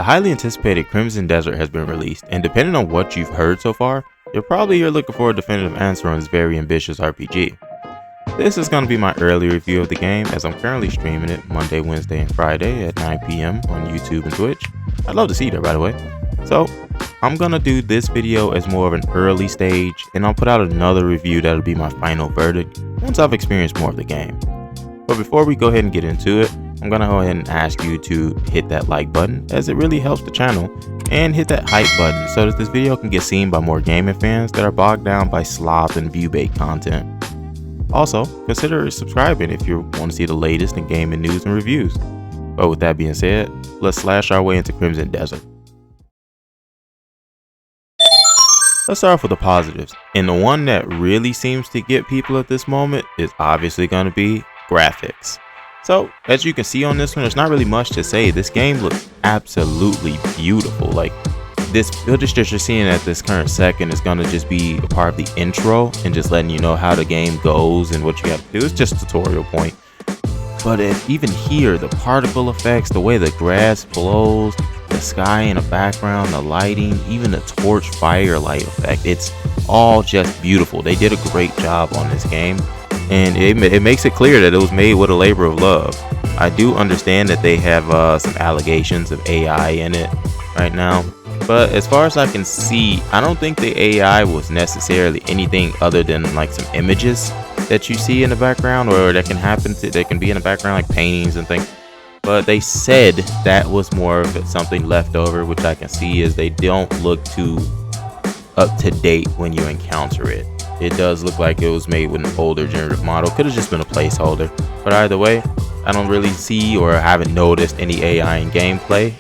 The highly anticipated Crimson Desert has been released, and depending on what you've heard so far, you're probably here looking for a definitive answer on this very ambitious RPG. This is going to be my early review of the game, as I'm currently streaming it Monday, Wednesday, and Friday at 9 p.m. on YouTube and Twitch. I'd love to see you there, by the way. So, I'm going to do this video as more of an early stage, and I'll put out another review that'll be my final verdict once I've experienced more of the game. But before we go ahead and get into it, I'm going to go ahead and ask you to hit that like button, as it really helps the channel, and hit that hype button so that this video can get seen by more gaming fans that are bogged down by slop and view bait content. Also, consider subscribing if you want to see the latest in gaming news and reviews. But with that being said, let's slash our way into Crimson Desert. Let's start off with the positives, and the one that really seems to get people at this moment is obviously going to be graphics. So, as you can see on this one, there's not really much to say. This game looks absolutely beautiful. Like, this footage that you're seeing at this current second is going to just be a part of the intro and just letting you know how the game goes and what you got to do. It's just a tutorial point. But even here, the particle effects, the way the grass blows, the sky in the background, the lighting, even the torch firelight effect, it's all just beautiful. They did a great job on this game. And it makes it clear that it was made with a labor of love. I do understand that they have some allegations of AI in it right now. But as far as I can see, I don't think the AI was necessarily anything other than like some images that you see in the background, or that can be in the background, like paintings and things. But they said that was more of something left over, which I can see is they don't look too up to date when you encounter it. It does look like it was made with an older generative model. Could have just been a placeholder. But either way, I don't really see or haven't noticed any AI in gameplay,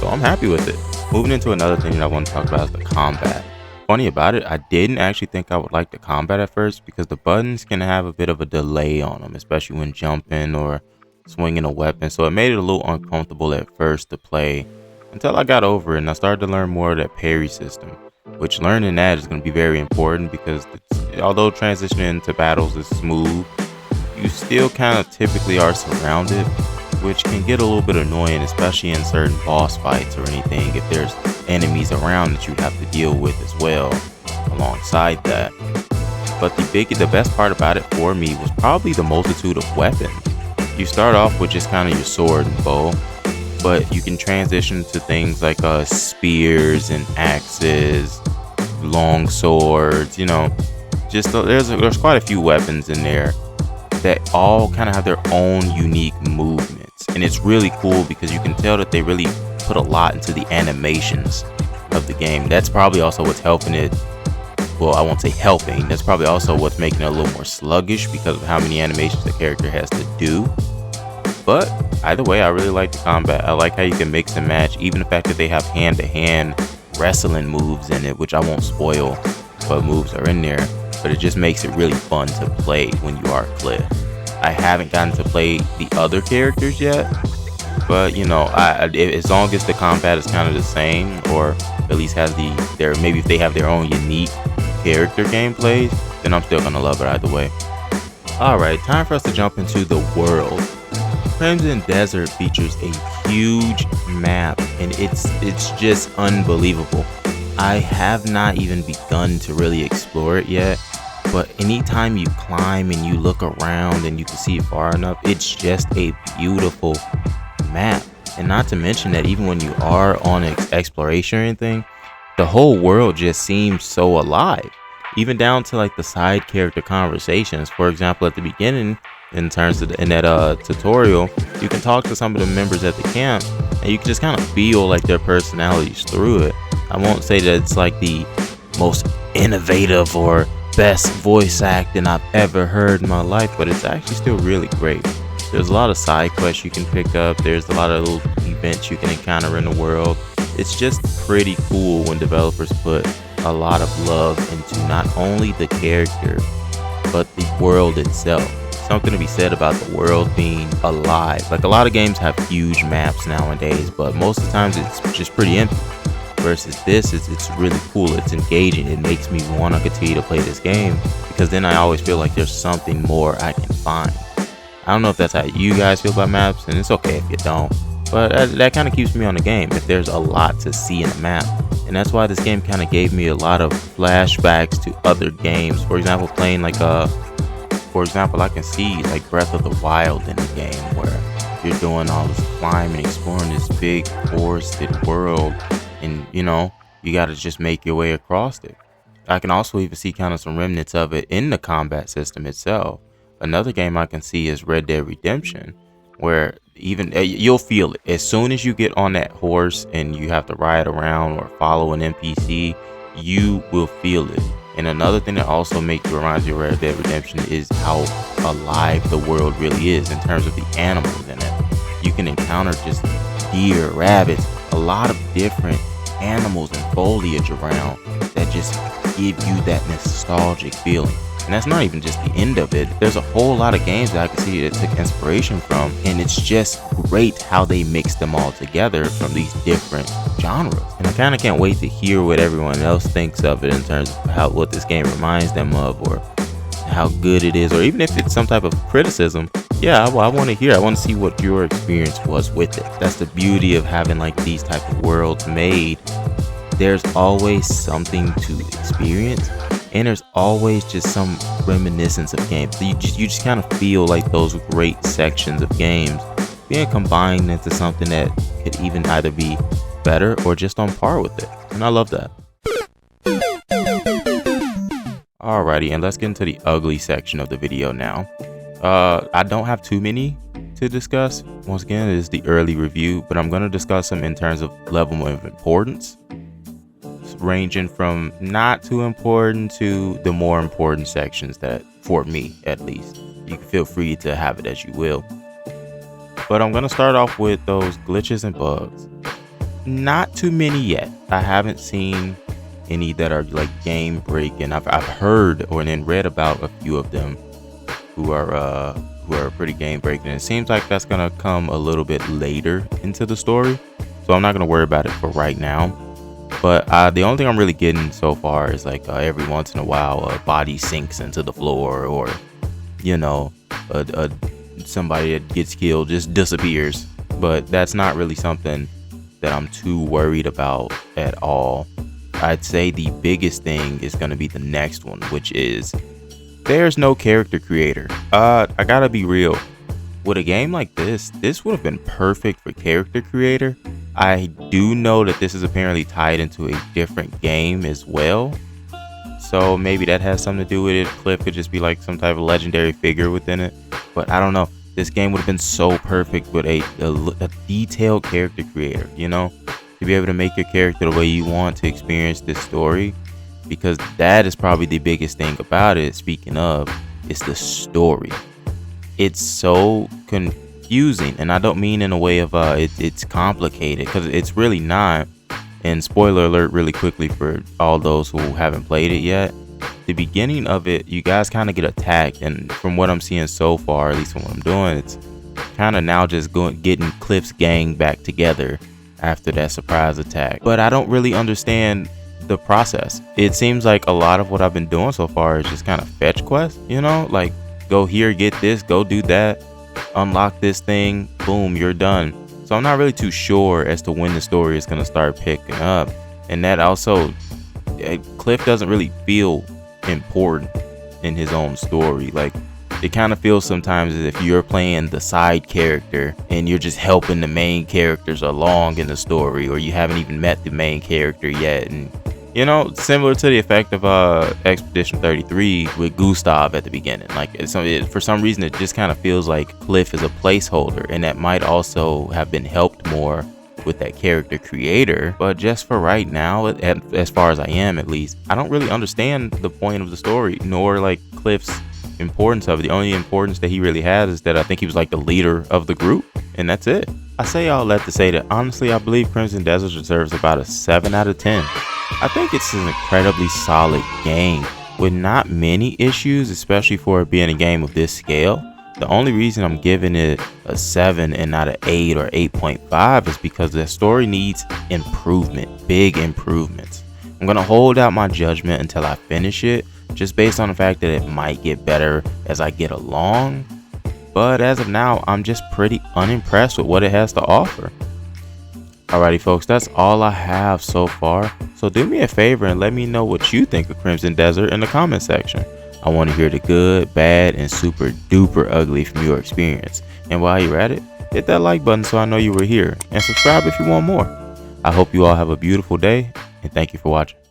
so I'm happy with it. Moving into another thing that I want to talk about is the combat. Funny about it, I didn't actually think I would like the combat at first, because the buttons can have a bit of a delay on them, especially when jumping or swinging a weapon. So it made it a little uncomfortable at first to play, until I got over it and I started to learn more of that parry system. Which learning that is going to be very important, because although transitioning into battles is smooth, you still kind of typically are surrounded, which can get a little bit annoying, especially in certain boss fights or anything, if there's enemies around that you have to deal with as well alongside that. But the best part about it for me was probably the multitude of weapons. You start off with just kind of your sword and bow, but you can transition to things like spears and axes, long swords, you know, just there's quite a few weapons in there that all kind of have their own unique movements. And it's really cool because you can tell that they really put a lot into the animations of the game. That's probably also what's helping it. Well, I won't say helping. That's probably also what's making it a little more sluggish, because of how many animations the character has to do. But either way, I really like the combat. I like how you can mix and match, even the fact that they have hand-to-hand wrestling moves in it, which I won't spoil what moves are in there, but it just makes it really fun to play when you are Cliff. I haven't gotten to play the other characters yet, but you know, as long as the combat is kind of the same, or at least has maybe if they have their own unique character gameplays, then I'm still gonna love it either way. Alright, time for us to jump into the world. Crimson Desert features a huge map, and it's just unbelievable. I have not even begun to really explore it yet, but anytime you climb and you look around and you can see it far enough, it's just a beautiful map. And not to mention that even when you are on exploration or anything, the whole world just seems so alive, even down to like the side character conversations. For example, at the beginning, in that tutorial, you can talk to some of the members at the camp, and you can just kind of feel like their personalities through it. I won't say that it's like the most innovative or best voice acting I've ever heard in my life, but it's actually still really great. There's a lot of side quests you can pick up. There's a lot of little events you can encounter in the world. It's just pretty cool when developers put a lot of love into not only the character, but the world itself. Something to be said about the world being alive. Like, a lot of games have huge maps nowadays, but most of the times it's just pretty empty. Versus this, it's really cool. It's engaging. It makes me want to continue to play this game, because then I always feel like there's something more I can find. I don't know if that's how you guys feel about maps, and it's okay if you don't. but that kind of keeps me on the game if there's a lot to see in the map. And that's why this game kind of gave me a lot of flashbacks to other games. For example, playing like I can see like Breath of the Wild in the game where you're doing all this climbing, exploring this big forested world, and you gotta just make your way across it. I can also even see kind of some remnants of it in the combat system itself. Another game I can see is Red Dead Redemption, where even you'll feel it as soon as you get on that horse and you have to ride around or follow an NPC. You will feel it. And another thing that also reminds you of Red Dead Redemption is how alive the world really is in terms of the animals in it. You can encounter just deer, rabbits, a lot of different animals and foliage around that just give you that nostalgic feeling. And that's not even just the end of it. There's a whole lot of games that I can see that took inspiration from, and it's just great how they mix them all together from these different genres. And I kind of can't wait to hear what everyone else thinks of it in terms of what this game reminds them of, or how good it is, or even if it's some type of criticism. Yeah, I want to hear. I want to see what your experience was with it. That's the beauty of having like these type of worlds made. There's always something to experience, and there's always just some reminiscence of games. So you just kind of feel like those great sections of games being combined into something that could even either be better or just on par with it. And I love that. Alrighty, and let's get into the ugly section of the video now. I don't have too many to discuss. Once again, it is the early review, but I'm going to discuss them in terms of level of importance, ranging from not too important to the more important sections, that for me at least. You can feel free to have it as you will, but I'm gonna start off with those glitches and bugs. Not too many yet. I haven't seen any that are like game breaking. I've heard or then read about a few of them who are pretty game breaking. It seems like that's gonna come a little bit later into the story, so I'm not gonna worry about it for right now. But the only thing I'm really getting so far is like every once in a while a body sinks into the floor, or somebody that gets killed just disappears. But that's not really something that I'm too worried about at all. I'd say the biggest thing is going to be the next one, which is there's no character creator. I gotta be real. With a game like this would have been perfect for character creator. I do know that this is apparently tied into a different game as well, so maybe that has something to do with it. Cliff could just be like some type of legendary figure within it, but I don't know. This game would have been so perfect with a detailed character creator, to be able to make your character the way you want to experience this story, because that is probably the biggest thing about it. Speaking of, it's the story. It's so confusing, and I don't mean in a way of it's complicated, because it's really not. And spoiler alert really quickly for all those who haven't played it yet, the beginning of it, you guys kind of get attacked, and from what I'm seeing so far, at least from what I'm doing, it's kind of now just getting Cliff's gang back together after that surprise attack. But I don't really understand the process. It seems like a lot of what I've been doing so far is just kind of fetch quests, like go here, get this, go do that, unlock this thing, boom, you're done. So I'm not really too sure as to when the story is going to start picking up. And that also, Cliff doesn't really feel important in his own story. Like, it kind of feels sometimes as if you're playing the side character and you're just helping the main characters along in the story, or you haven't even met the main character yet. And similar to the effect of Expedition 33 with Gustav at the beginning. Like, for some reason, it just kind of feels like Cliff is a placeholder, and that might also have been helped more with that character creator. But just for right now, as far as I am at least, I don't really understand the point of the story, nor like Cliff's importance of it. The only importance that he really has is that I think he was like the leader of the group, and that's it. I say all that to say that honestly, I believe Crimson Desert deserves about a 7 out of 10. I think it's an incredibly solid game with not many issues, especially for it being a game of this scale. The only reason I'm giving it a 7 and not an 8 or 8.5 is because the story needs improvement, big improvements. I'm going to hold out my judgment until I finish it, just based on the fact that it might get better as I get along. But as of now, I'm just pretty unimpressed with what it has to offer. Alrighty folks, that's all I have so far. So do me a favor and let me know what you think of Crimson Desert in the comment section. I want to hear the good, bad, and super duper ugly from your experience. And while you're at it, hit that like button so I know you were here, and subscribe if you want more. I hope you all have a beautiful day, and thank you for watching.